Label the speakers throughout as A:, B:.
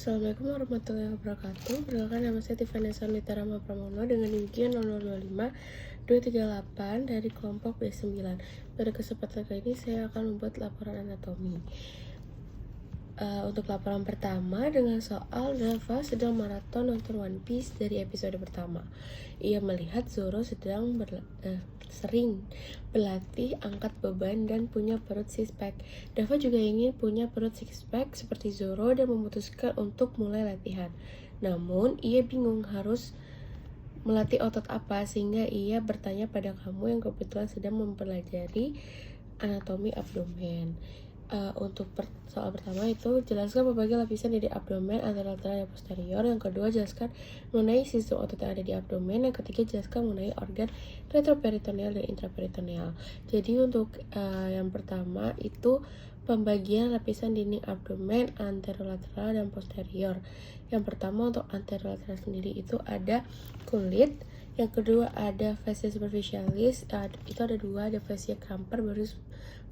A: Assalamualaikum warahmatullahi wabarakatuh. Perkenalkan, nama saya Tiffany Litarama Pramono dengan NIM 0025 238 dari kelompok B9. Pada kesempatan kali ini saya akan membuat laporan anatomi. Untuk laporan pertama dengan soal Dava sedang maraton nonton One Piece dari episode pertama. Ia melihat Zoro sering berlatih angkat beban dan punya perut six pack. Dava juga ingin punya perut six pack seperti Zoro dan memutuskan untuk mulai latihan. Namun ia bingung harus melatih otot apa, sehingga ia bertanya pada kamu yang kebetulan sedang mempelajari anatomi abdomen. Untuk soal pertama itu, jelaskan berbagai lapisan dari abdomen antara lateral dan posterior. Yang kedua, jelaskan mengenai sistem otot yang ada di abdomen. Yang ketiga, jelaskan mengenai organ retroperitoneal dan intraperitoneal. Jadi untuk yang pertama itu pembagian lapisan dinding abdomen anterolateral dan posterior. Yang pertama untuk anterolateral sendiri itu ada kulit. Yang kedua ada fascia superficialis, itu ada dua, ada fascia Camper baru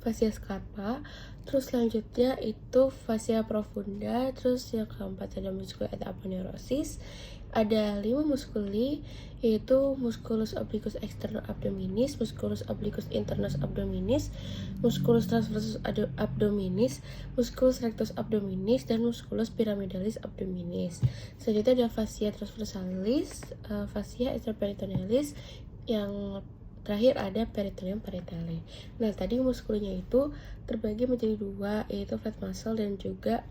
A: fascia scarpa. Terus selanjutnya itu fascia profunda. Terus yang keempat ada musculus et aponeurosis. Ada 5 muskuli, yaitu musculus obliquus externus abdominis, musculus obliquus internus abdominis, musculus transversus abdominis, musculus rectus abdominis, dan musculus pyramidalis abdominis. Selanjutnya ada fascia transversalis, fascia extraperitonealis, yang terakhir ada peritoneum parietale. Nah, tadi muskulnya itu terbagi menjadi dua, yaitu flat muscle dan juga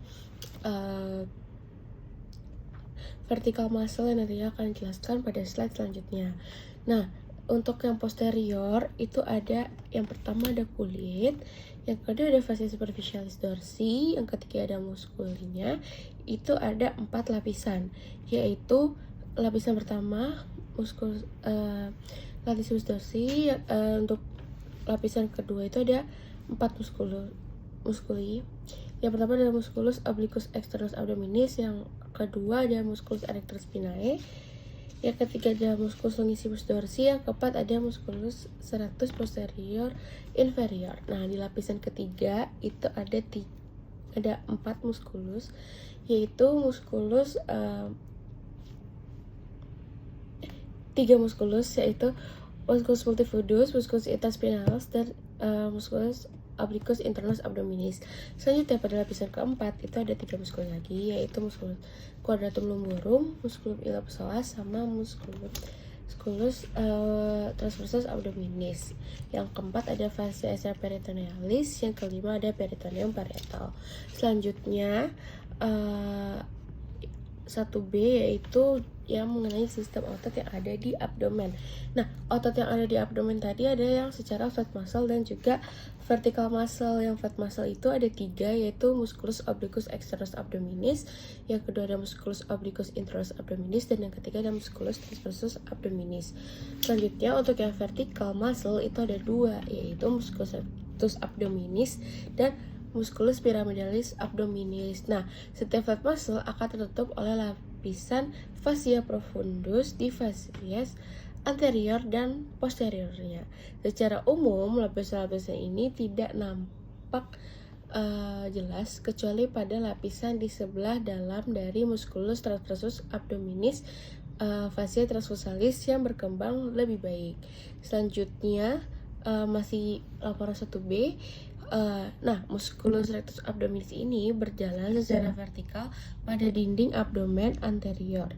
A: vertical muscle yang nantinya akan dijelaskan pada slide selanjutnya. Nah, untuk yang posterior itu ada yang pertama ada kulit, yang kedua ada fascia superficialis dorsi, yang ketiga ada muskulinya. Itu ada 4 lapisan, yaitu lapisan pertama latissimus dorsi. Untuk lapisan kedua itu ada 4 muskuli. Yang pertama adalah musculus obliquus externus abdominis, yang kedua ada musculus erector spinae, yang ketiga ada musculus longissimus dorsi, yang keempat ada musculus serratus posterior inferior. Nah, di lapisan ketiga itu ada 4 musculus, yaitu musculus 3 musculus, yaitu musculus multifidus, musculus interspinalis, dan musculus obliquus internus abdominis. Selanjutnya pada lapisan keempat itu ada 3 muskul lagi, yaitu musculus quadratum lumborum, musculus ila psoas, sama musculus transversus abdominis. Yang keempat ada fascia extraperitonealis, yang kelima ada peritoneum parietal. Selanjutnya 1B yaitu yang mengenai sistem otot yang ada di abdomen. Nah, otot yang ada di abdomen tadi ada yang secara flat muscle dan juga vertical muscle. Yang flat muscle itu ada 3, yaitu musculus obliquus externus abdominis, yang kedua ada musculus obliquus internus abdominis, dan yang ketiga ada musculus transversus abdominis. Selanjutnya untuk yang vertical muscle itu ada 2, yaitu musculus rectus abdominis dan musculus pyramidalis abdominis. Nah, setiap flat muscle akan tertutup oleh lapisan fascia profundus di fascias anterior dan posteriornya. Secara umum, lapisan-lapisan ini tidak nampak jelas kecuali pada lapisan di sebelah dalam dari musculus transversus abdominis, fascia transversalis yang berkembang lebih baik. Selanjutnya masih laporan 1B. Nah, musculus rectus abdominis ini berjalan secara vertikal pada dinding abdomen anterior.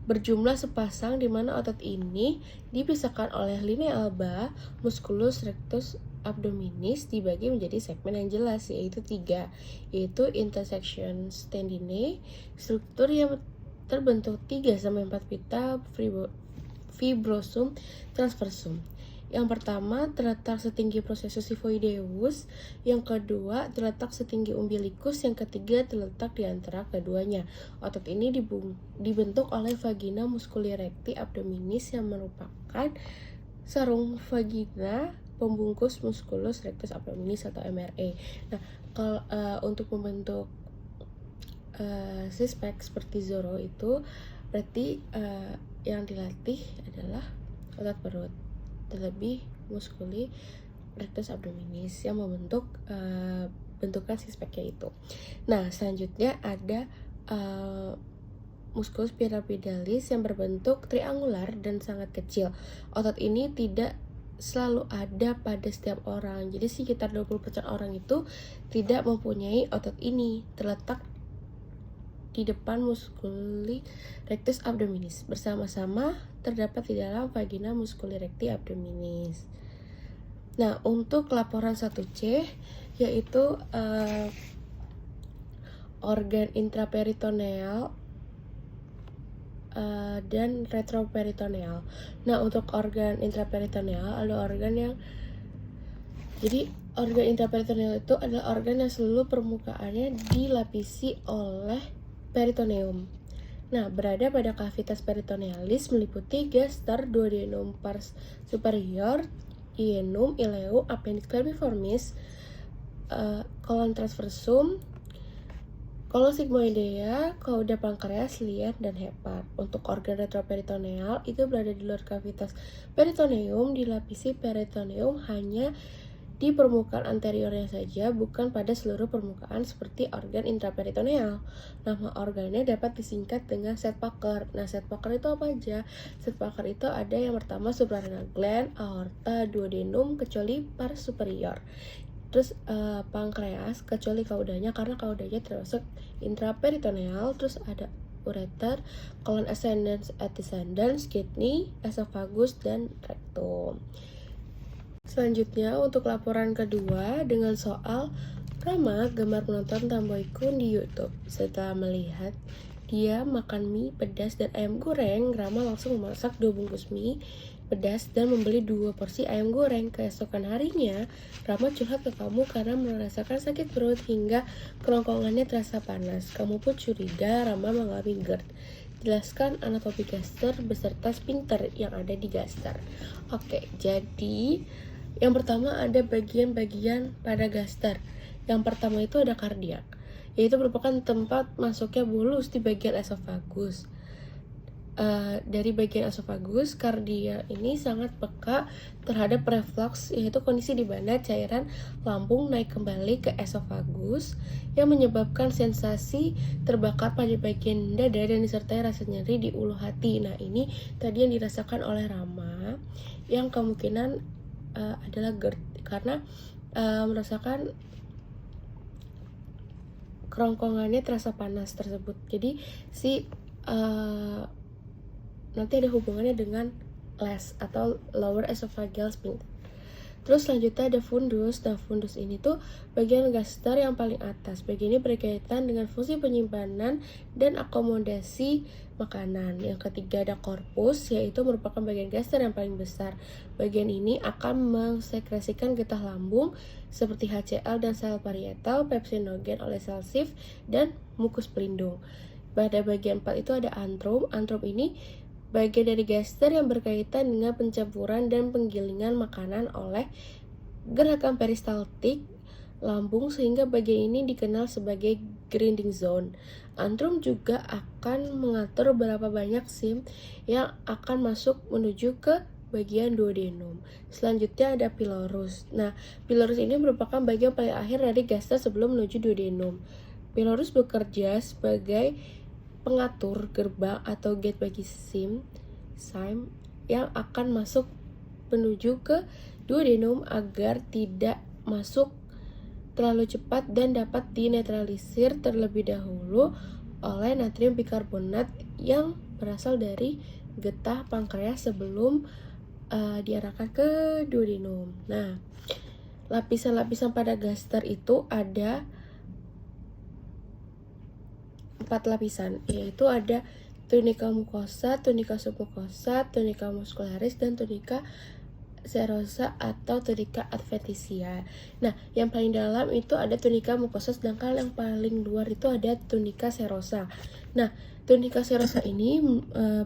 A: Berjumlah sepasang, di mana otot ini dipisahkan oleh linea alba. Musculus rectus abdominis dibagi menjadi segmen yang jelas, yaitu 3, yaitu intersection tendinae, struktur yang terbentuk 3-4 pita fibrosum transversum. Yang pertama terletak setinggi processus xiphoideus, yang kedua terletak setinggi umbilicus, yang ketiga terletak di antara keduanya. Otot ini dibentuk oleh vagina musculi recti abdominis yang merupakan sarung vagina pembungkus musculus rectus abdominis atau MRE. Nah, kalau untuk membentuk six pack seperti Zoro itu berarti yang dilatih adalah otot perut, terlebih muskuli rectus abdominis yang membentuk bentukan six pack-nya itu. Nah, selanjutnya ada musculus pyramidalis yang berbentuk triangular dan sangat kecil. Otot ini tidak selalu ada pada setiap orang. Jadi sekitar 20% orang itu tidak mempunyai otot ini. Terletak di depan musculi rectus abdominis. Bersama-sama terdapat di dalam vagina musculi recti abdominis. Nah, untuk laporan 1C yaitu organ intraperitoneal dan retroperitoneal. Nah, untuk organ intraperitoneal ada organ yang organ intraperitoneal itu adalah organ yang seluruh permukaannya dilapisi oleh peritoneum. Nah, berada pada kavitas peritonealis meliputi gaster, duodenum, pars superior, ileum, appendix claviformis, kolon transversum, kolon sigmoidea, cauda pankreas, lian, dan hepar. Untuk organ retroperitoneal itu berada di luar kavitas peritoneum, dilapisi peritoneum hanya di permukaan anteriornya saja, bukan pada seluruh permukaan seperti organ intraperitoneal. Nama organnya dapat disingkat dengan Sedgwicker. Nah, Sedgwicker itu apa aja? Sedgwicker itu ada yang pertama suprarenal gland, aorta, duodenum, kecuali pars superior. Terus pankreas, kecuali kaudanya karena kaudanya termasuk intraperitoneal. Terus ada ureter, kolon ascendens, descendens, kidney, esophagus, dan rectum. Selanjutnya untuk laporan kedua dengan soal Rama gemar menonton Tamboy Kun di YouTube. Setelah melihat dia makan mie pedas dan ayam goreng, Rama langsung memasak 2 bungkus mie pedas dan membeli 2 porsi ayam goreng. Keesokan harinya, Rama curhat ke kamu karena merasakan sakit perut hingga kerongkongannya terasa panas. Kamu pun curiga Rama mengalami GERD. Jelaskan anatomi gaster beserta sphincter yang ada di gaster. Oke, jadi yang pertama ada bagian-bagian pada gaster. Yang pertama itu ada kardiak, yaitu merupakan tempat masuknya bulus di bagian esofagus. Dari bagian esofagus, kardiak ini sangat peka terhadap reflux, yaitu kondisi di mana cairan lambung naik kembali ke esofagus yang menyebabkan sensasi terbakar pada bagian dada dan disertai rasa nyeri di ulu hati. Nah, ini tadi yang dirasakan oleh Rama yang kemungkinan adalah GERD karena merasakan kerongkongannya terasa panas tersebut. Jadi nanti ada hubungannya dengan LES atau lower esophageal sphincter. Terus selanjutnya ada fundus. Nah, fundus ini tuh bagian gaster yang paling atas. Bagian ini berkaitan dengan fungsi penyimpanan dan akomodasi makanan. Yang ketiga ada korpus, yaitu merupakan bagian gaster yang paling besar. Bagian ini akan mensekresikan getah lambung seperti HCl dan sel parietal, pepsinogen oleh sel sif, dan mukus pelindung. Pada bagian 4 itu ada antrum. Antrum ini bagian dari gaster yang berkaitan dengan pencampuran dan penggilingan makanan oleh gerakan peristaltik lambung sehingga bagian ini dikenal sebagai grinding zone. Antrum juga akan mengatur berapa banyak sim yang akan masuk menuju ke bagian duodenum. Selanjutnya ada pylorus. Nah, pylorus ini merupakan bagian paling akhir dari gaster sebelum menuju duodenum. Pylorus bekerja sebagai pengatur gerbang atau gate bagi sim yang akan masuk menuju ke duodenum agar tidak masuk terlalu cepat dan dapat dinetralisir terlebih dahulu oleh natrium bikarbonat yang berasal dari getah pankreas sebelum diarahkan ke duodenum. Nah, lapisan-lapisan pada gaster itu ada 4 lapisan, yaitu ada tunika mukosa, tunika submukosa, tunika muscularis, dan tunika serosa atau tunika adventitia. Nah, yang paling dalam itu ada tunika mukosa, sedangkan yang paling luar itu ada tunika serosa. Nah, tunika serosa ini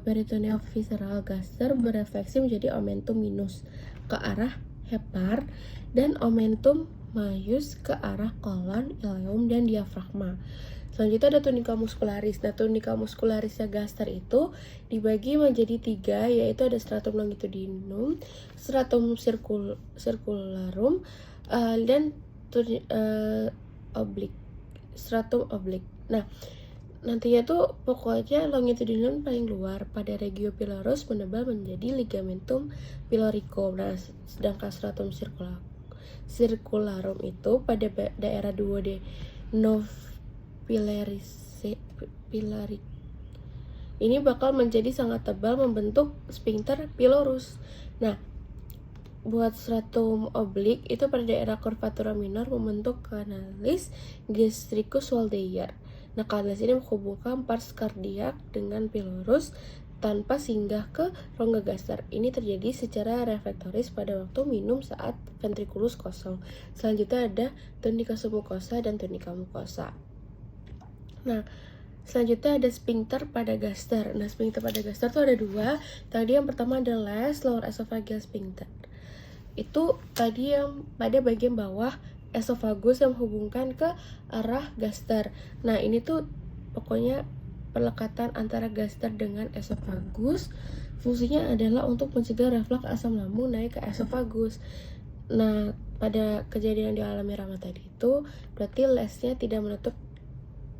A: peritoneal visceral gaster berefleksi menjadi omentum minus ke arah hepar dan omentum maius ke arah kolon, ileum, dan diafragma. Selanjutnya ada tunika muscularis. Nah, tunika muscularisnya gaster itu dibagi menjadi 3, yaitu ada stratum longitudinum, stratum circularum, dan stratum oblik. Nah, nantinya tuh pokoknya longitudinal paling luar pada regio pilarus menebal menjadi ligamentum piloricum. Nah, sedangkan stratum circularum itu pada daerah duodenopilaric ini bakal menjadi sangat tebal membentuk sphincter pylorus. Nah, buat stratum oblik itu pada daerah curvatura minor membentuk canalis gastricus Waldeyer. Nah, canalis ini menghubungkan pars kardiak dengan pylorus tanpa singgah ke rongga gaster. Ini terjadi secara reflektoris pada waktu minum saat ventrikulus kosong. Selanjutnya ada tunica submucosa dan tunica mucosa. Nah, selanjutnya ada sphincter pada gaster. Nah, sphincter pada gaster tuh ada dua. Tadi yang pertama adalah lower esophageal sphincter. Itu tadi yang pada bagian bawah esofagus yang menghubungkan ke arah gaster. Nah, ini tuh pokoknya pelekatan antara gaster dengan esofagus. Fungsinya adalah untuk mencegah refleks asam lambung naik ke esofagus. Nah, pada kejadian yang dialami Rama tadi itu berarti lesnya tidak menutup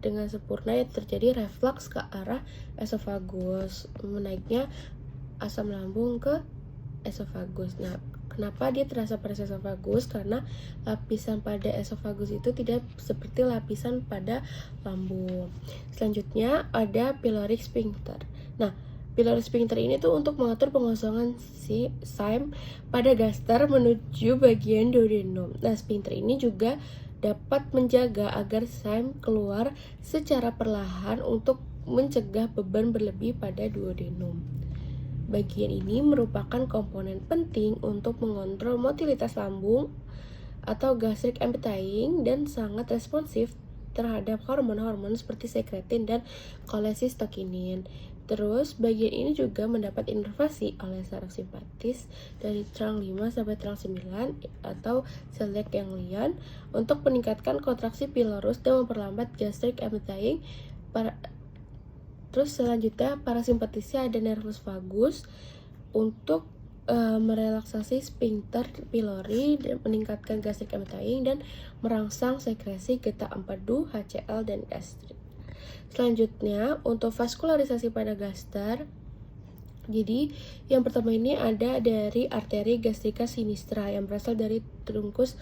A: dengan sempurna, ya terjadi refleks ke arah esofagus, menaiknya asam lambung ke esofagus. Nah, kenapa dia terasa pada esofagus? Karena lapisan pada esofagus itu tidak seperti lapisan pada lambung. Selanjutnya ada pyloric sphincter. Nah, pyloric sphincter ini tuh untuk mengatur pengosongan chyme pada gaster menuju bagian duodenum. Nah, sphincter ini juga dapat menjaga agar chyme keluar secara perlahan untuk mencegah beban berlebih pada duodenum. Bagian ini merupakan komponen penting untuk mengontrol motilitas lambung atau gastric emptying dan sangat responsif terhadap hormon-hormon seperti sekretin dan kolesistokinin. Terus, bagian ini juga mendapat inervasi oleh saraf simpatis dari trang 5 sampai trang 9 atau celiac ganglion untuk meningkatkan kontraksi pylorus dan memperlambat gastric emptying. Terus selanjutnya parasimpatisnya ada nervus vagus untuk merelaksasi sphincter pylori dan meningkatkan gastric emptying dan merangsang sekresi getah empedu, HCl dan gastrit. Selanjutnya untuk vaskularisasi pada gaster. Jadi yang pertama ini ada dari arteri gastrica sinistra yang berasal dari trunkus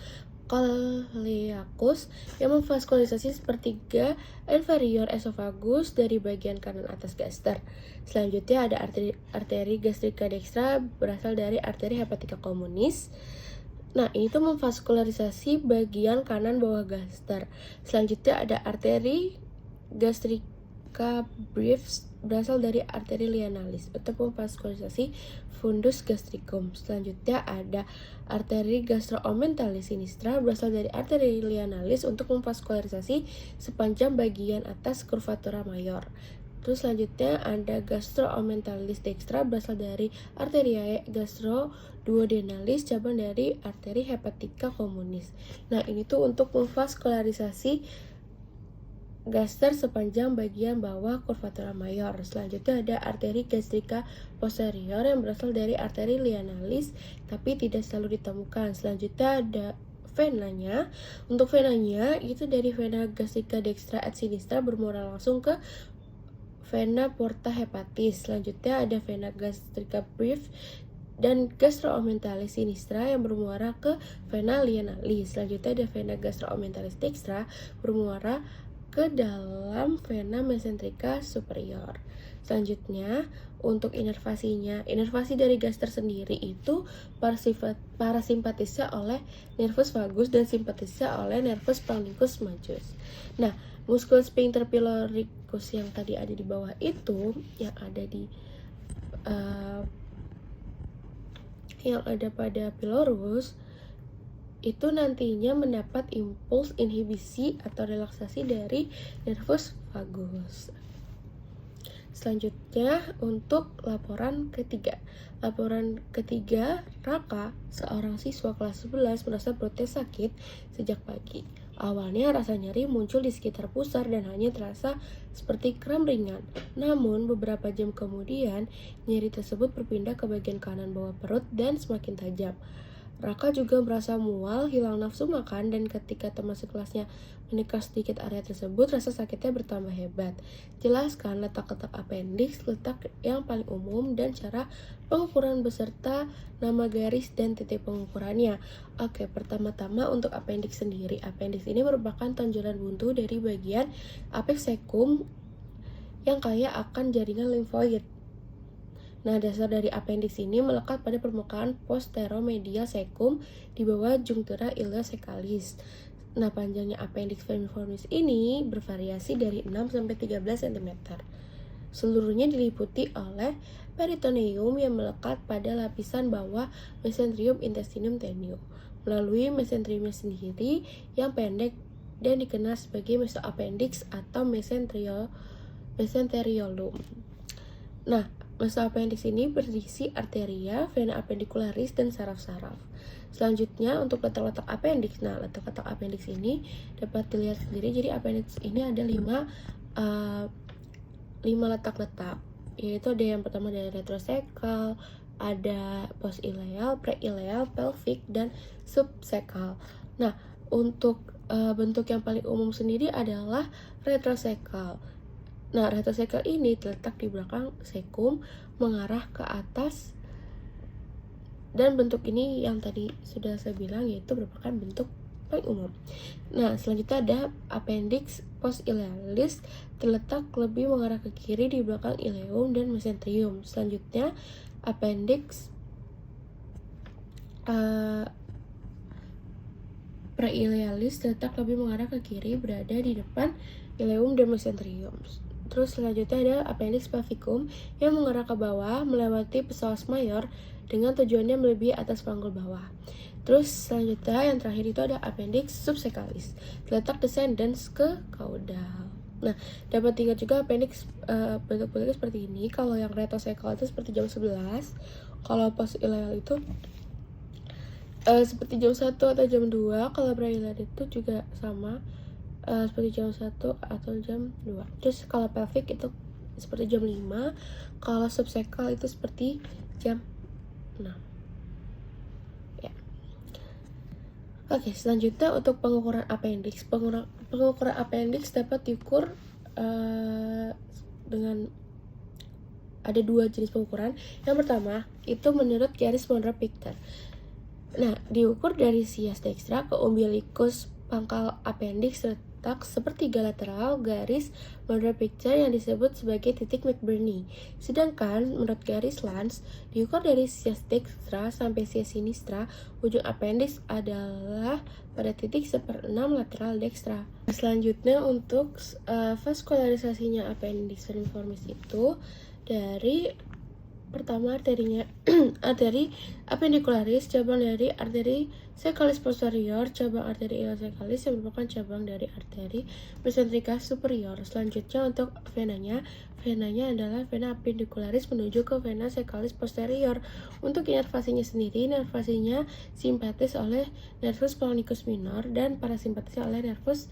A: coeliacus yang memvaskularisasi sepertiga inferior esophagus dari bagian kanan atas gaster. Selanjutnya ada arteri gastrica dextra berasal dari arteri hepatica communis. Nah, ini tuh memvaskularisasi bagian kanan bawah gaster. Selanjutnya ada arteri gastrica brevis berasal dari arteri lianalis untuk memvaskularisasi fundus gastricum. Selanjutnya ada arteri gastroomentales sinistra berasal dari arteri lianalis untuk memvaskularisasi sepanjang bagian atas curvatura mayor. Terus selanjutnya ada gastroomentales dextra berasal dari arteriae gastroduodenalis cabang dari arteri hepatica communis. Nah, ini tuh untuk memvaskularisasi gaster sepanjang bagian bawah curvatura mayor. Selanjutnya ada arteri gastrica posterior yang berasal dari arteri lianalis tapi tidak selalu ditemukan. Selanjutnya ada venanya. Untuk venanya itu dari vena gastrica dextra et sinistra bermuara langsung ke vena porta hepatis. Selanjutnya ada vena gastrica brevis dan gastroomentales sinistra yang bermuara ke vena lianalis. Selanjutnya ada vena gastroomentales dextra bermuara ke dalam vena mesenterica superior. Selanjutnya untuk inervasinya, inervasi dari gaster sendiri itu parasimpatisnya oleh nervus vagus dan simpatisnya oleh nervus palmicus majus. Nah, muskul sphincter pyloricus yang tadi ada di bawah itu yang ada di yang ada pada pylorus itu nantinya mendapat impuls inhibisi atau relaksasi dari nervus vagus. Selanjutnya untuk laporan ketiga. Laporan ketiga, Raka, seorang siswa kelas 11 merasa perutnya sakit sejak pagi. Awalnya rasa nyeri muncul di sekitar pusar dan hanya terasa seperti kram ringan. Namun beberapa jam kemudian nyeri tersebut berpindah ke bagian kanan bawah perut dan semakin tajam. Raka juga merasa mual, hilang nafsu makan, dan ketika teman sekelasnya menikah sedikit area tersebut, rasa sakitnya bertambah hebat. Jelaskan letak-letak appendix, letak yang paling umum, dan cara pengukuran beserta nama garis dan titik pengukurannya. Oke, pertama-tama untuk appendix sendiri. Appendix ini merupakan tonjolan buntu dari bagian apex cecum yang kaya akan jaringan limfoid. Nah, dasar dari appendix ini melekat pada permukaan posteromedial cecum di bawah junctura ileocecalis. Nah, panjangnya appendix vermiformis ini bervariasi dari 6-13 cm. Seluruhnya diliputi oleh peritoneum yang melekat pada lapisan bawah mesenterium intestinum tenue, melalui mesenteriumnya sendiri yang pendek dan dikenal sebagai mesoappendix atau mesenteriolum. Nah, mesoappendix ini berisi arteria, vena appendicularis, dan saraf-saraf. Selanjutnya untuk letak-letak appendix. Nah, letak-letak appendix ini dapat dilihat sendiri. Jadi appendix ini ada 5 letak-letak, yaitu ada yang pertama dari retrosecal, ada postileal, preileal, pelvic, dan subsecal. Nah, untuk bentuk yang paling umum sendiri adalah retrosecal. Nah, retrosecal ini terletak di belakang cecum mengarah ke atas, dan bentuk ini yang tadi sudah saya bilang yaitu merupakan bentuk paling umum. Nah, selanjutnya ada appendix postilealis, terletak lebih mengarah ke kiri di belakang ileum dan mesenterium. Selanjutnya appendix preilealis, terletak lebih mengarah ke kiri berada di depan ileum dan mesenterium. Terus selanjutnya ada appendix pelvicum yang mengarah ke bawah melewati psoas mayor dengan tujuannya melebihi atas panggul bawah. Terus selanjutnya yang terakhir itu ada appendix subsecalis, terletak descendens ke caudal. Nah, dapat diingat juga appendix bentuk-bentuknya seperti ini. Kalau yang retroseccal itu seperti jam 11, kalau postileal itu seperti jam 1 atau jam 2, kalau preileal itu juga sama, seperti jam 1 atau jam 2. Terus kalau pelvic itu seperti jam 5, kalau subseccal itu seperti jam 6. Ya. Oke, selanjutnya untuk pengukuran appendix. Pengukuran appendix dapat diukur dengan ada 2 jenis pengukuran. Yang pertama itu menurut garis Monro Picter. Nah, diukur dari sias dextra ke umbilicus pangkal appendix terletak sepertiga lateral garis Monro Picter yang disebut sebagai titik McBurney. Sedangkan menurut garis Lanz diukur dari sias dextra sampai sias sinistra, ujung appendix adalah pada titik 1/6 lateral dextra. Selanjutnya untuk vaskularisasinya appendix vermiformis itu dari pertama arterinya arteri appendicularis, cabang dari arteri cecalis posterior, cabang arteri ileocecalis yang merupakan cabang dari arteri mesentrika superior. Selanjutnya untuk venanya adalah vena appendicularis menuju ke vena cecalis posterior. Untuk inervasinya sendiri, inervasinya simpatis oleh nervus polonicus minor dan parasimpatisnya oleh nervus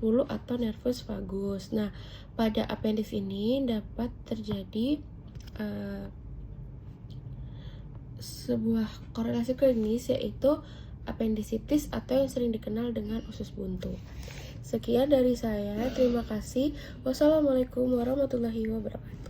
A: 10 atau nervus vagus. Nah, pada appendix ini dapat terjadi sebuah korelasi klinis, yaitu appendicitis atau yang sering dikenal dengan usus buntu. Sekian dari saya, terima kasih. Wassalamualaikum warahmatullahi wabarakatuh.